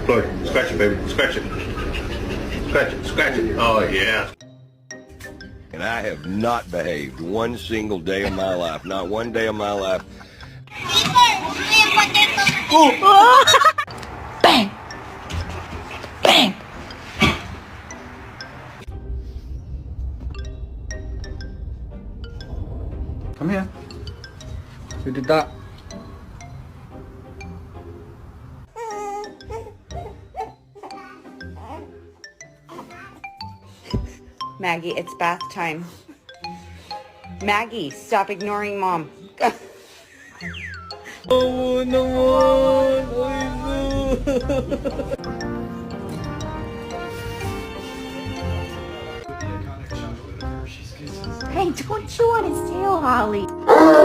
Chloe, scratch it, baby. Scratch it. Scratch it. Scratch it. Oh, yeah. And I have not behaved one single day of my life. Not one day of my life. Bang! Bang! Come here. Who did that? Maggie, it's bath time. Maggie, stop ignoring Mom. Oh, naman! Hey, don't chew on his tail, Holly.